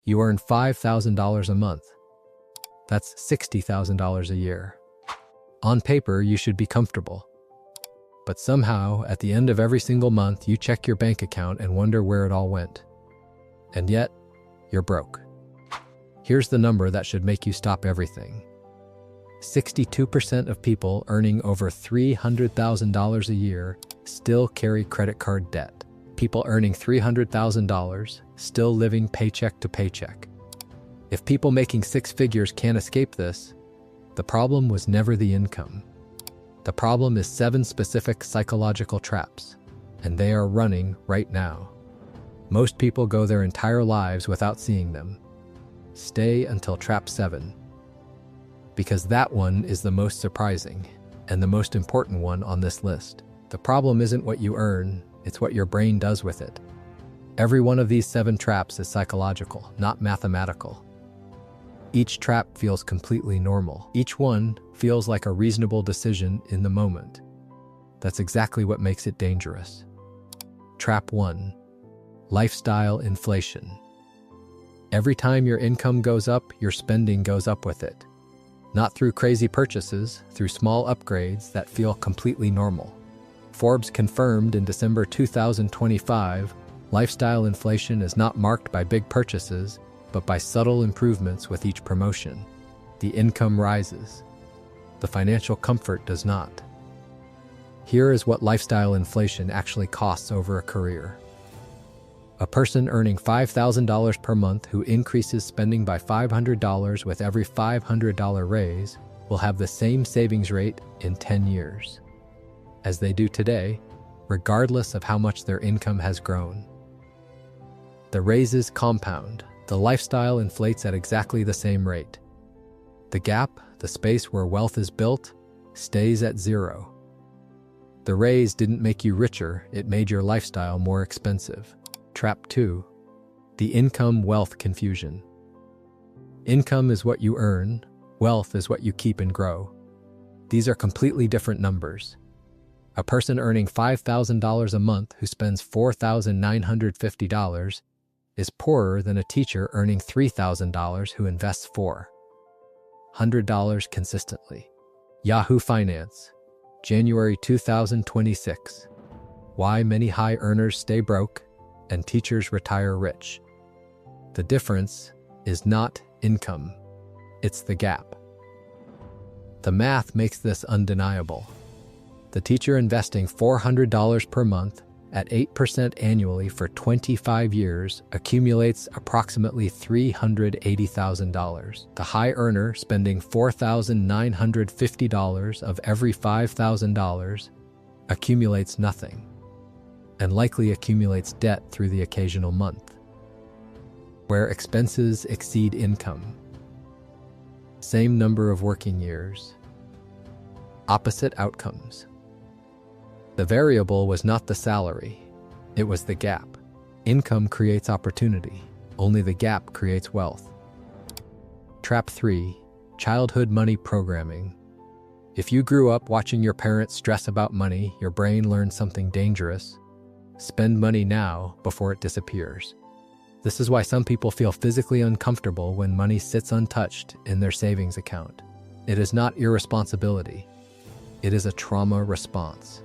You earn $5,000 a month. That's $60,000 a year. On paper, you should be comfortable. But somehow, at the end of every single month, you check your bank account and wonder where it all went. And yet, you're broke. Here's the number that should make you stop everything. 62% of people earning over $300,000 a year still carry credit card debt. People earning $300,000 still living paycheck to paycheck. If people making six figures can't escape this, the problem was never the income. The problem is 7 specific psychological traps, and they are running right now. Most people go their entire lives without seeing them. Stay until trap 7. Because that one is the most surprising and the most important one on this list. The problem isn't what you earn, it's what your brain does with it. Every one of these 7 traps is psychological, not mathematical. Each trap feels completely normal. Each one feels like a reasonable decision in the moment. That's exactly what makes it dangerous. Trap 1. Lifestyle inflation. Every time your income goes up, your spending goes up with it. Not through crazy purchases, through small upgrades that feel completely normal. Forbes confirmed in December 2025, lifestyle inflation is not marked by big purchases, but by subtle improvements with each promotion. The income rises. The financial comfort does not. Here is what lifestyle inflation actually costs over a career. A person earning $5,000 per month who increases spending by $500 with every $500 raise will have the same savings rate in 10 years as they do today, regardless of how much their income has grown. The raises compound. The lifestyle inflates at exactly the same rate. The gap, the space where wealth is built, stays at 0. The raise didn't make you richer, it made your lifestyle more expensive. Trap 2. The income-wealth confusion. Income is what you earn, wealth is what you keep and grow. These are completely different numbers. A person earning $5,000 a month who spends $4,950 is poorer than a teacher earning $3,000 who invests $400 consistently. Yahoo Finance, January 2026. Why many high earners stay broke and teachers retire rich. The difference is not income, it's the gap. The math makes this undeniable. The teacher investing $400 per month at 8% annually for 25 years accumulates approximately $380,000. The high earner spending $4,950 of every $5,000 accumulates nothing, and likely accumulates debt through the occasional month. Where expenses exceed income. Same number of working years. Opposite outcomes. The variable was not the salary, it was the gap. Income creates opportunity, only the gap creates wealth. Trap 3. Childhood money programming. If you grew up watching your parents stress about money, your brain learned something dangerous. Spend money now before it disappears. This is why some people feel physically uncomfortable when money sits untouched in their savings account. It is not irresponsibility. It is a trauma response.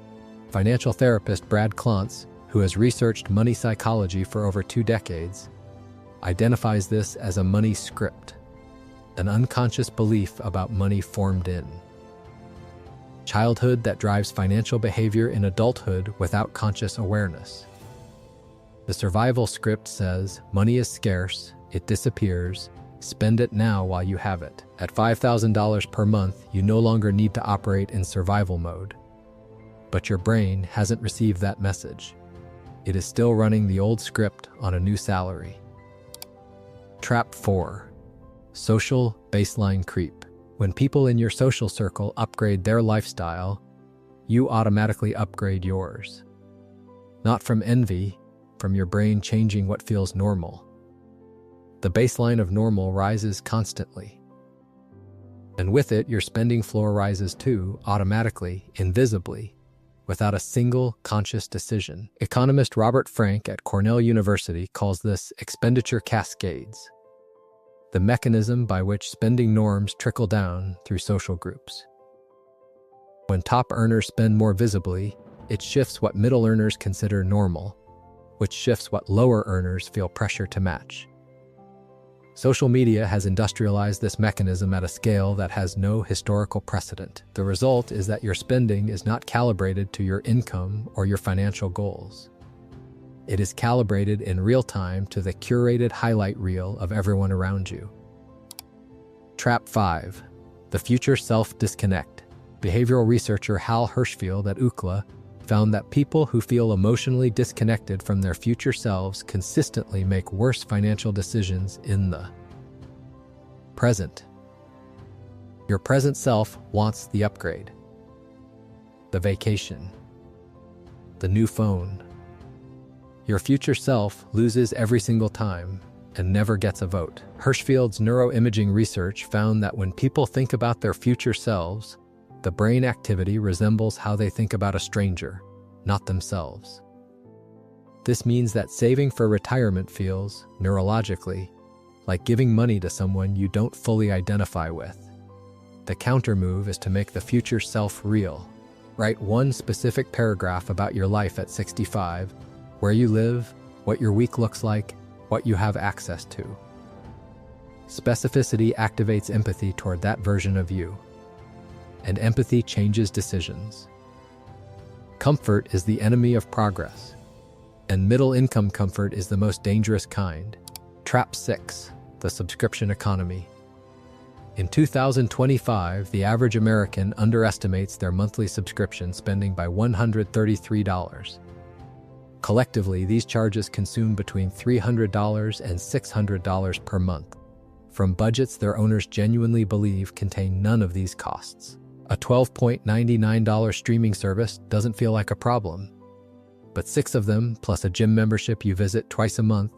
Financial therapist Brad Klontz, who has researched money psychology for over 2 decades, identifies this as a money script, an unconscious belief about money formed in childhood that drives financial behavior in adulthood without conscious awareness. The survival script says, money is scarce, it disappears, spend it now while you have it. At $5,000 per month, you no longer need to operate in survival mode. But your brain hasn't received that message. It is still running the old script on a new salary. Trap 4. Social baseline creep. When people in your social circle upgrade their lifestyle, you automatically upgrade yours. Not from envy, from your brain changing what feels normal. The baseline of normal rises constantly. And with it, your spending floor rises too, automatically, invisibly, without a single conscious decision. Economist Robert Frank at Cornell University calls this expenditure cascades. the mechanism by which spending norms trickle down through social groups. When top earners spend more visibly, it shifts what middle earners consider normal, which shifts what lower earners feel pressure to match. Social media has industrialized this mechanism at a scale that has no historical precedent. The result is that your spending is not calibrated to your income or your financial goals. It is calibrated in real time to the curated highlight reel of everyone around you. Trap 5. The future self-disconnect. Behavioral researcher Hal Hirschfield at UCLA found that people who feel emotionally disconnected from their future selves consistently make worse financial decisions in the present. Your present self wants the upgrade, the vacation, the new phone. Your future self loses every single time and never gets a vote. Hirschfield's neuroimaging research found that when people think about their future selves, the brain activity resembles how they think about a stranger, not themselves. This means that saving for retirement feels, neurologically, like giving money to someone you don't fully identify with. The counter move is to make the future self real. Write one specific paragraph about your life at 65, where you live, what your week looks like, what you have access to. Specificity activates empathy toward that version of you, and empathy changes decisions. Comfort is the enemy of progress, and middle-income comfort is the most dangerous kind. Trap 6. The subscription economy. In 2025, the average American underestimates their monthly subscription spending by $133. Collectively, these charges consume between $300 and $600 per month, from budgets their owners genuinely believe contain none of these costs. A $12.99 streaming service doesn't feel like a problem, but 6 of them, plus a gym membership you visit twice a month,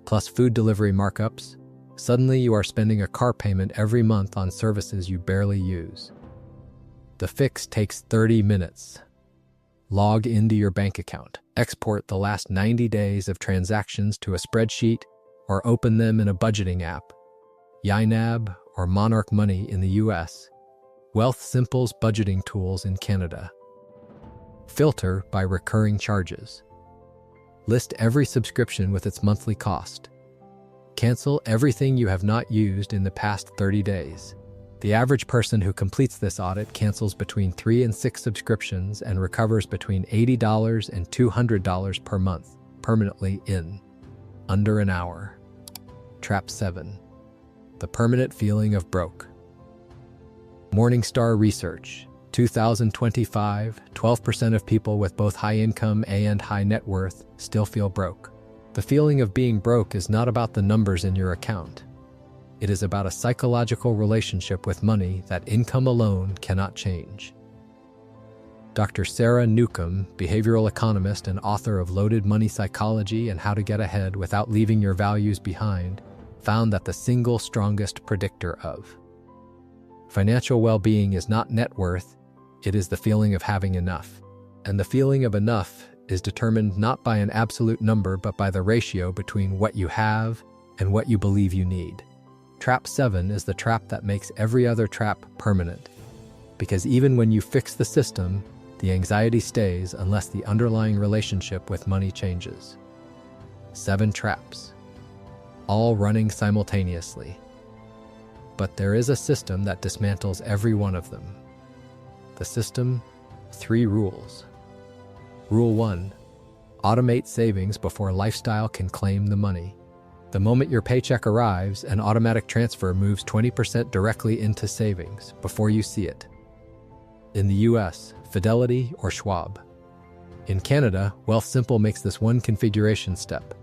plus food delivery markups, suddenly you are spending a car payment every month on services you barely use. The fix takes 30 minutes. Log into your bank account, export the last 90 days of transactions to a spreadsheet, or open them in a budgeting app. YNAB or Monarch Money in the US, Wealthsimple's budgeting tools in Canada. Filter by recurring charges. List every subscription with its monthly cost. Cancel everything you have not used in the past 30 days. The average person who completes this audit cancels between 3 and 6 subscriptions and recovers between $80 and $200 per month, permanently in under an hour. Trap 7. The permanent feeling of broke. Morningstar Research, 2025, 12% of people with both high income and high net worth still feel broke. The feeling of being broke is not about the numbers in your account. It is about a psychological relationship with money that income alone cannot change. Dr. Sarah Newcomb, behavioral economist and author of Loaded Money Psychology and How to Get Ahead Without Leaving Your Values Behind, found that the single strongest predictor of financial well-being is not net worth, it is the feeling of having enough. And the feeling of enough is determined not by an absolute number but by the ratio between what you have and what you believe you need. Trap 7 is the trap that makes every other trap permanent. Because even when you fix the system, the anxiety stays unless the underlying relationship with money changes. 7 traps, all running simultaneously. But there is a system that dismantles every one of them. The system, 3 rules. Rule 1, automate savings before lifestyle can claim the money. The moment your paycheck arrives, an automatic transfer moves 20% directly into savings before you see it. In the US, Fidelity or Schwab. In Canada, Wealthsimple makes this one configuration step.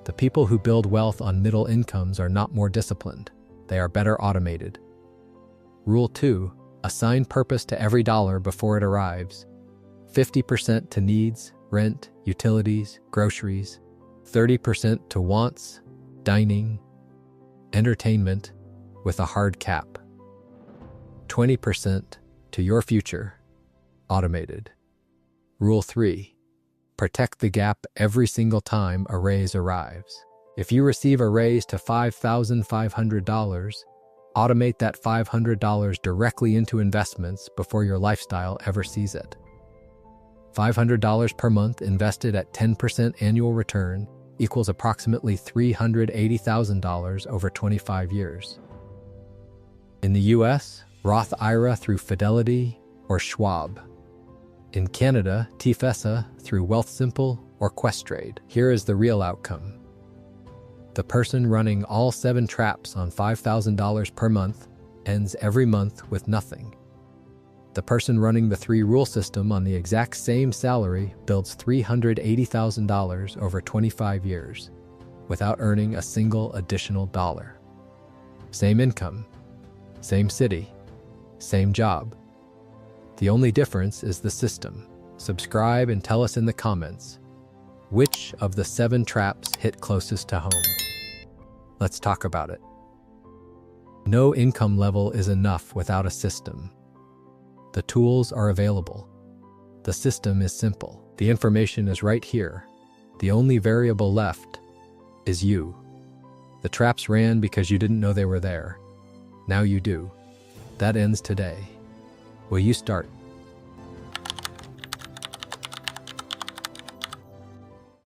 The people who build wealth on middle incomes are not more disciplined. They are better automated. Rule 2, assign purpose to every dollar before it arrives. 50% to needs, rent, utilities, groceries. 30% to wants, dining, entertainment, with a hard cap. 20% to your future, automated. Rule 3, protect the gap every single time a raise arrives. If you receive a raise to $5,500, automate that $500 directly into investments before your lifestyle ever sees it. $500 per month invested at 10% annual return equals approximately $380,000 over 25 years. In the US, Roth IRA through Fidelity or Schwab. In Canada, TFSA through Wealthsimple or Questrade. Here is the real outcome. The person running all 7 traps on $5,000 per month ends every month with nothing. The person running the 3-rule system on the exact same salary builds $380,000 over 25 years without earning a single additional dollar. Same income, same city, same job. The only difference is the system. Subscribe and tell us in the comments, which of the 7 traps hit closest to home? Let's talk about it. No income level is enough without a system. The tools are available. The system is simple. The information is right here. The only variable left is you. The traps ran because you didn't know they were there. Now you do. That ends today. Will you start?